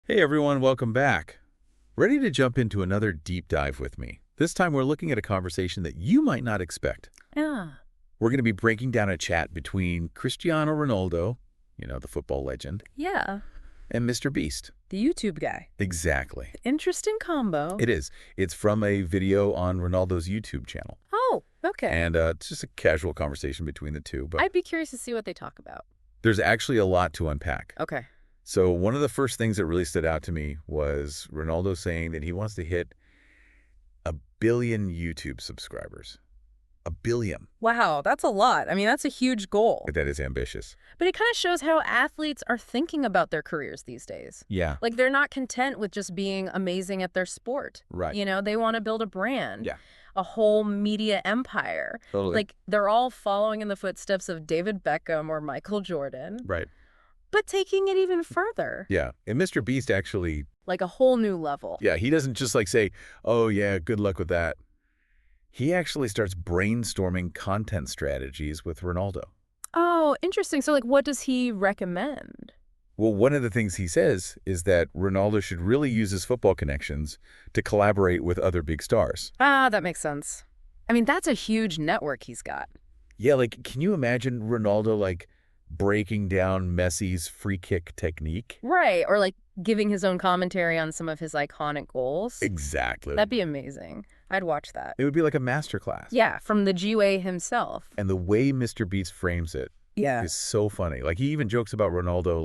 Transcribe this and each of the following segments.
Hey everyone, welcome back. Ready to jump into another deep dive with me? This time we're looking at a conversation that you might not expect. Yeah. We're going to be breaking down a chat between Cristiano Ronaldo, the football legend, Yeah. and Mr. Beast. The YouTube guy. Exactly. Interesting combo. It is. It's from a video on Ronaldo's YouTube channel. Oh, okay. And it's just a casual conversation between the two, but I'd be curious to see what they talk about. there's actually a lot to unpack. Okay. So one of the first things that really stood out to me was Ronaldo saying that he wants to hit 1 billion YouTube subscribers. 1 billion. Wow, that's a lot. I mean, that's a huge goal. That is ambitious. But it kind of shows how athletes are thinking about their careers these days. Yeah. Like, they're not content with just being amazing at their sport. Right. They want to build a brand. Yeah. A whole media empire. Totally. Like, they're all following in the footsteps of David Beckham or Michael Jordan. Right. But taking it even further. Yeah. And Mr. Beast actually, Like a whole new level. yeah, he doesn't just say, oh, yeah, good luck with that. He actually starts brainstorming content strategies with Ronaldo. Oh, interesting. So, what does he recommend? Well, one of the things he says is that Ronaldo should really use his football connections to collaborate with other big stars. Ah, that makes sense. I mean, that's a huge network he's got. Yeah, can you imagine Ronaldo, breaking down Messi's free kick technique? Right. Or, giving his own commentary on some of his iconic goals. Exactly. That'd be amazing. I'd watch that. It would be like a masterclass. Yeah, from the G-Way himself. And the way Mr. Beast frames it is so funny. He even jokes about Ronaldo,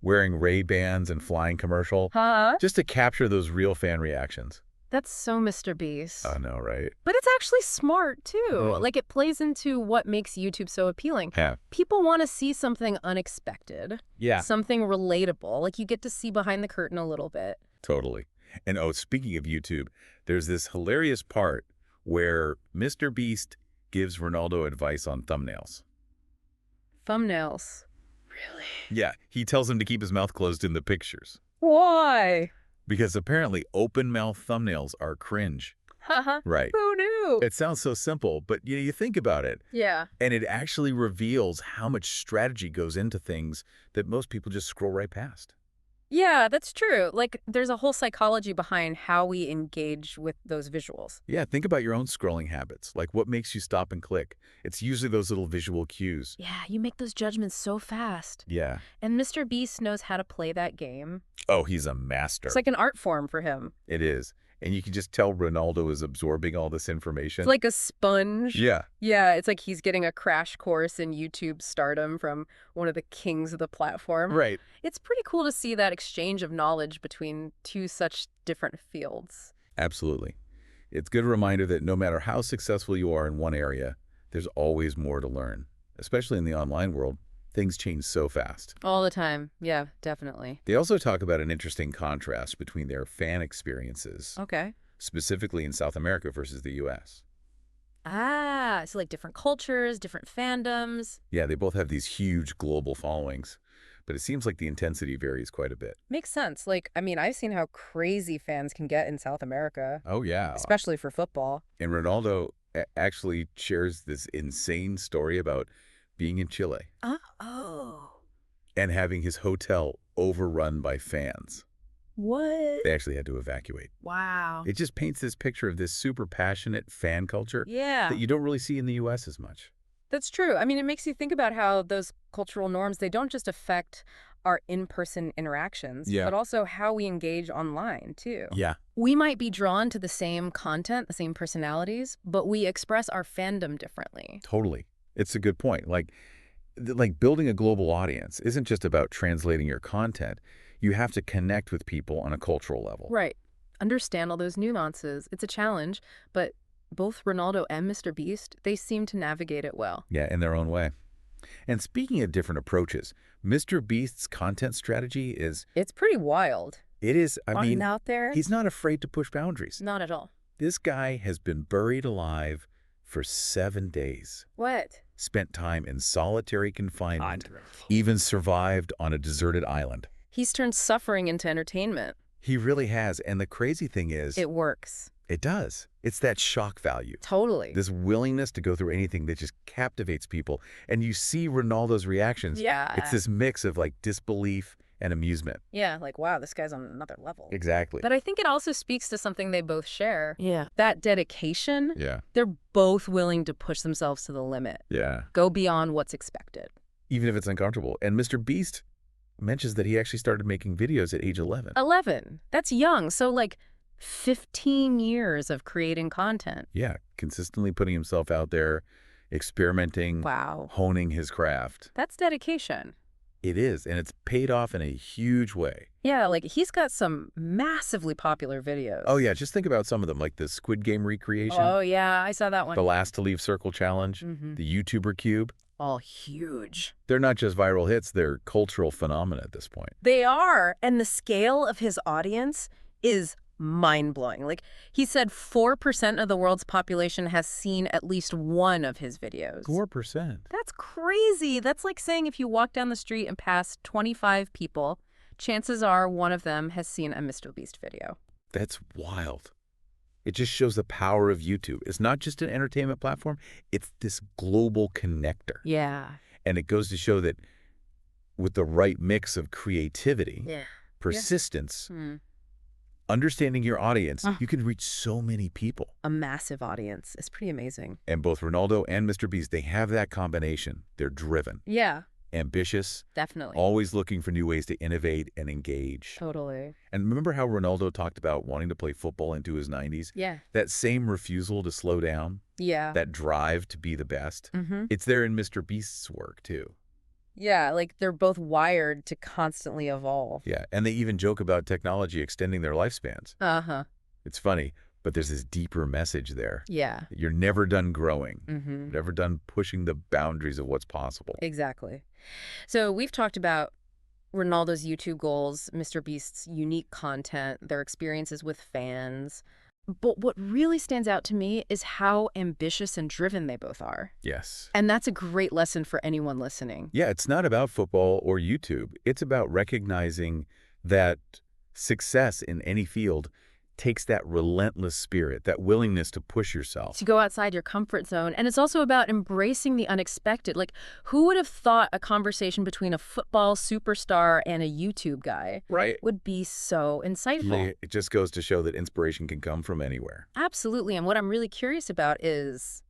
wearing Ray-Bans and flying commercial. Huh? Just to capture those real fan reactions. That's so Mr. Beast. I know, right? But it's actually smart, too. Mm. It plays into what makes YouTube so appealing. Yeah. People want to see something unexpected. Yeah. Something relatable. You get to see behind the curtain a little bit. Totally. And speaking of YouTube, there's this hilarious part where Mr. Beast gives Ronaldo advice on thumbnails. Thumbnails. Really? Yeah, he tells him to keep his mouth closed in the pictures. Why? Because apparently open-mouth thumbnails are cringe. Haha. Right. Who knew? It sounds so simple, but you think about it, Yeah. and it actually reveals how much strategy goes into things that most people just scroll right past. Yeah, that's true. There's a whole psychology behind how we engage with those visuals. Yeah, think about your own scrolling habits. What makes you stop and click? It's usually those little visual cues. Yeah, you make those judgments so fast. Yeah. And Mr. Beast knows how to play that game. Oh, he's a master. It's like an art form for him. It is. And you can just tell Ronaldo is absorbing all this information. It's like a sponge. Yeah. Yeah, it's like he's getting a crash course in YouTube stardom from one of the kings of the platform. Right. It's pretty cool to see that exchange of knowledge between two such different fields. Absolutely. It's a good reminder that no matter how successful you are in one area, there's always more to learn. Especially in the online world, things change so fast. All the time. Yeah, definitely. They also talk about an interesting contrast between their fan experiences, Okay. specifically in South America versus the U.S. Ah, so different cultures, different fandoms. Yeah, they both have these huge global followings, but it seems like the intensity varies quite a bit. Makes sense. I've seen how crazy fans can get in South America, Oh, yeah. especially for football. And Ronaldo actually shares this insane story about being in Chile Oh. and having his hotel overrun by fans. What? They actually had to evacuate. Wow. It just paints this picture of this super passionate fan culture Yeah, that you don't really see in the U.S. as much. that's true. I mean, it makes you think about how those cultural norms, they don't just affect our in-person interactions, Yeah. but also how we engage online, too. Yeah. We might be drawn to the same content, the same personalities, but we express our fandom differently. Totally. It's a good point. Building a global audience isn't just about translating your content. You have to connect with people on a cultural level. Right. Understand all those nuances. It's a challenge, but both Ronaldo and Mr. Beast, they seem to navigate it well. Yeah, in their own way. And speaking of different approaches, Mr. Beast's content strategy It's pretty wild. Out there? he's not afraid to push boundaries. Not at all. This guy has been buried alive for 7 days, What? spent time in solitary confinement, even survived on a deserted island. He's turned suffering into entertainment. He really has. And the crazy thing is, It works. it does. It's that shock value. Totally. This willingness to go through anything that just captivates people. And you see Ronaldo's reactions. Yeah. It's this mix of disbelief and amusement. Yeah, like, wow, this guy's on another level. Exactly. But I think it also speaks to something they both share. Yeah. That dedication. Yeah. They're both willing to push themselves to the limit, Yeah. go beyond what's expected. Even if it's uncomfortable. And MrBeast mentions that he actually started making videos at age 11. 11. That's young. So, like, 15 years of creating content. Yeah, consistently putting himself out there, experimenting, Wow. honing his craft. That's dedication. It is, and it's paid off in a huge way. Yeah, like, he's got some massively popular videos. Oh, yeah, just think about some of them, like the Squid Game recreation, Oh, yeah, I saw that one. the Last to Leave Circle Challenge, the YouTuber Cube. All huge. They're not just viral hits, they're cultural phenomena at this point. They are. And the scale of his audience is mind-blowing. Like, he said 4% of the world's population has seen at least one of his videos. 4%. That's crazy. That's like saying if you walk down the street and pass 25 people, chances are one of them has seen a MrBeast video. That's wild. It just shows the power of YouTube. It's not just an entertainment platform, it's this global connector. Yeah. And it goes to show that with the right mix of creativity, persistence, understanding your audience, you can reach so many people. A massive audience. It's pretty amazing. And both Ronaldo and MrBeast, they have that combination. They're driven, Yeah, ambitious, definitely. always looking for new ways to innovate and engage. Totally. And remember how Ronaldo talked about wanting to play football into his 90s? Yeah. That same refusal to slow down, Yeah. that drive to be the best, Mm-hmm. it's there in MrBeast's work too. Yeah, like they're both wired to constantly evolve. Yeah, and they even joke about technology extending their lifespans. Uh-huh. It's funny, but there's this deeper message there. Yeah. You're never done growing, Mm-hmm. never done pushing the boundaries of what's possible. Exactly. So we've talked about Ronaldo's YouTube goals, MrBeast's unique content, their experiences with fans. But what really stands out to me is how ambitious and driven they both are. Yes. And that's a great lesson for anyone listening. Yeah, it's not about football or YouTube. It's about recognizing that success in any field takes that relentless spirit, that willingness to push yourself. To go outside your comfort zone. And it's also about embracing the unexpected. Like, who would have thought a conversation between a football superstar and a YouTube guy Right. would be so insightful? It just goes to show that inspiration can come from anywhere. Absolutely. And what I'm really curious about is...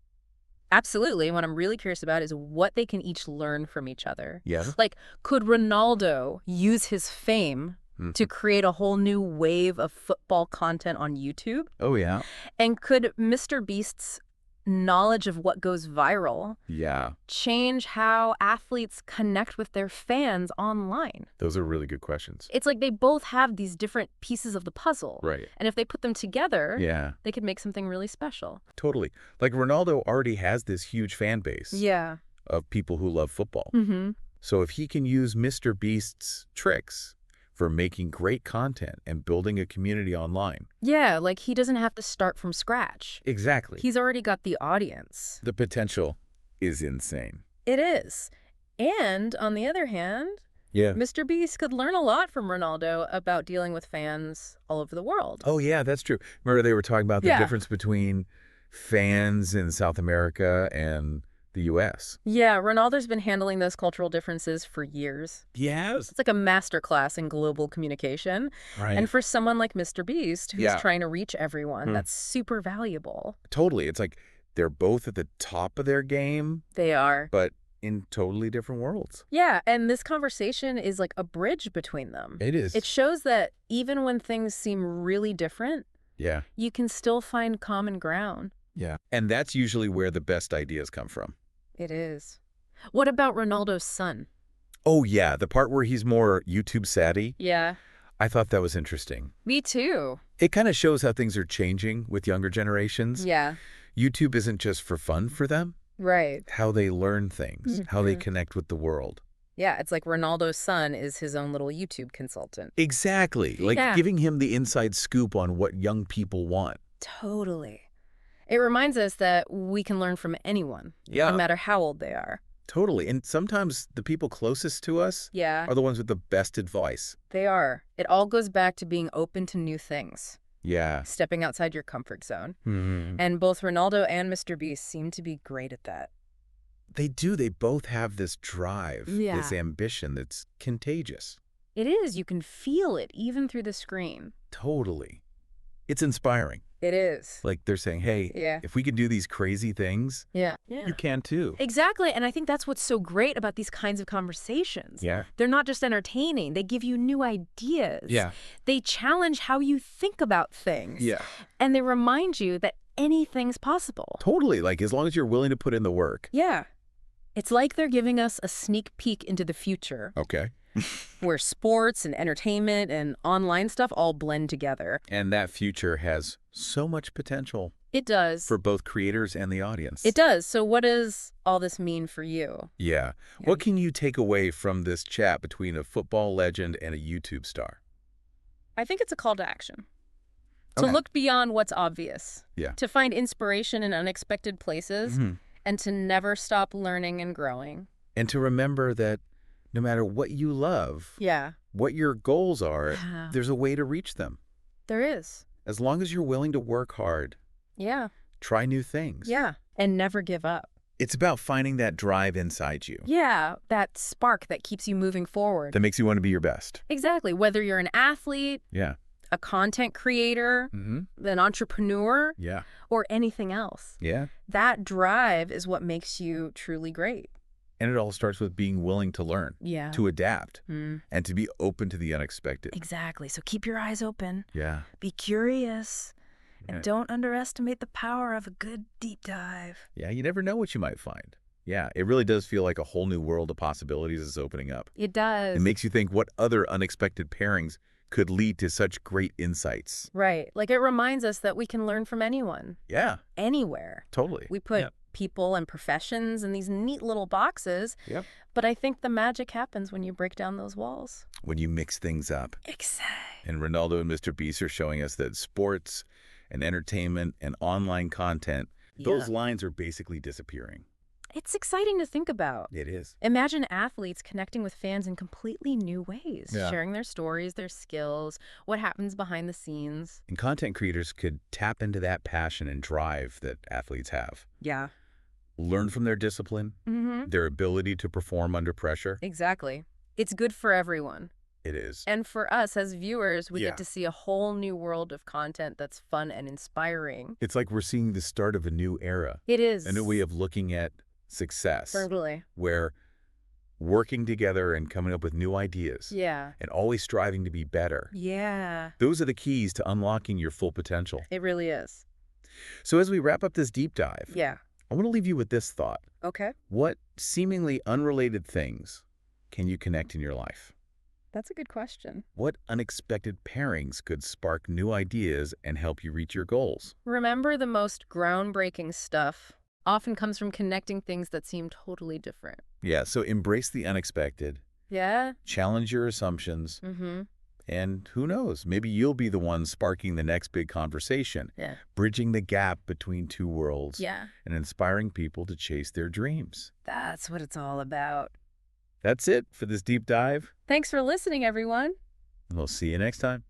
Absolutely. What I'm really curious about is what they can each learn from each other. Yeah. Like, could Ronaldo use his fame to create a whole new wave of football content on YouTube? Oh, yeah. And could MrBeast's knowledge of what goes viral Yeah. change how athletes connect with their fans online? Those are really good questions. It's like they both have these different pieces of the puzzle. Right. And if they put them together, Yeah. they could make something really special. Totally. Like Ronaldo already has this huge fan base Yeah. of people who love football. Mm-hmm. So if he can use MrBeast's tricks for making great content and building a community online. Yeah, like he doesn't have to start from scratch. Exactly. He's already got the audience. The potential is insane. It is. And on the other hand, Yeah. MrBeast could learn a lot from Ronaldo about dealing with fans all over the world. Oh, yeah, that's true. Remember they were talking about the Yeah. difference between fans in South America and the U.S. Yeah, Ronaldo's been handling those cultural differences for years. Yes. It's like a masterclass in global communication. Right. And for someone like MrBeast, who's Yeah. trying to reach everyone, that's super valuable. Totally. It's like they're both at the top of their game, They are. but in totally different worlds. Yeah, and this conversation is like a bridge between them. It is. It shows that even when things seem really different, Yeah. you can still find common ground. Yeah. And that's usually where the best ideas come from. It is. What about Ronaldo's son? Oh, yeah. The part where he's more YouTube savvy. Yeah. I thought that was interesting. Me too. It kind of shows how things are changing with younger generations. Yeah. YouTube isn't just for fun for them. Right. How they learn things, how they connect with the world. Yeah, it's like Ronaldo's son is his own little YouTube consultant. Exactly. Like Yeah. giving him the inside scoop on what young people want. Totally. It reminds us that we can learn from anyone, Yeah. no matter how old they are. Totally. And sometimes the people closest to us Yeah, are the ones with the best advice. they are. It all goes back to being open to new things, Yeah. stepping outside your comfort zone. Mhm. And both Ronaldo and MrBeast seem to be great at that. They do. They both have this drive, Yeah. this ambition that's contagious. It is. You can feel it even through the screen. Totally. It's inspiring. It is. Like they're saying, hey, Yeah. if we can do these crazy things, Yeah. you can too. Exactly. And I think that's what's so great about these kinds of conversations. Yeah. They're not just entertaining. They give you new ideas. Yeah. They challenge how you think about things. Yeah. And they remind you that anything's possible. Totally. Like as long as you're willing to put in the work. Yeah. It's like they're giving us a sneak peek into the future. Okay. Where sports and entertainment and online stuff all blend together. And that future has so much potential. It does. For both creators and the audience. It does. So what does all this mean for you? Yeah. What can you take away from this chat between a football legend and a YouTube star? I think it's a call to action. Okay. To look beyond what's obvious. Yeah. To find inspiration in unexpected places. And to never stop learning and growing. And to remember that no matter what you love, what your goals are, there's a way to reach them. There is. As long as you're willing to work hard. Yeah. Try new things. Yeah. And never give up. It's about finding that drive inside you. Yeah. That spark that keeps you moving forward. That makes you want to be your best. Exactly. Whether you're an athlete, a content creator, an entrepreneur, or anything else. That drive is what makes you truly great. And it all starts with being willing to learn, to adapt, and to be open to the unexpected. Exactly. So keep your eyes open. Be curious. And don't underestimate the power of a good deep dive. Yeah, you never know what you might find. Yeah, it really does feel like a whole new world of possibilities is opening up. It does. It makes you think what other unexpected pairings could lead to such great insights. Right. Like it reminds us that we can learn from anyone. Yeah. Anywhere. Totally. We put people and professions in these neat little boxes. But I think the magic happens when you break down those walls. When you mix things up. Exactly. And Ronaldo and MrBEAST are showing us that sports and entertainment and online content, those lines are basically disappearing. It's exciting to think about. It is. Imagine athletes connecting with fans in completely new ways, sharing their stories, their skills, what happens behind the scenes. And content creators could tap into that passion and drive that athletes have. Yeah. Learn from their discipline, their ability to perform under pressure. Exactly. It's good for everyone. It is. And for us as viewers, we get to see a whole new world of content that's fun and inspiring. It's like we're seeing the start of a new era. It is. A new way of looking at success. Totally. Where working together and coming up with new ideas. And always striving to be better. Those are the keys to unlocking your full potential. It really is. So as we wrap up this deep dive, I want to leave you with this thought. Okay. What seemingly unrelated things can you connect in your life? That's a good question. What unexpected pairings could spark new ideas and help you reach your goals? Remember, the most groundbreaking stuff often comes from connecting things that seem totally different. Yeah, so embrace the unexpected. Challenge your assumptions. And who knows, maybe you'll be the one sparking the next big conversation. Bridging the gap between two worlds. And inspiring people to chase their dreams. That's what it's all about. That's it for this deep dive. Thanks for listening, everyone. We'll see you next time.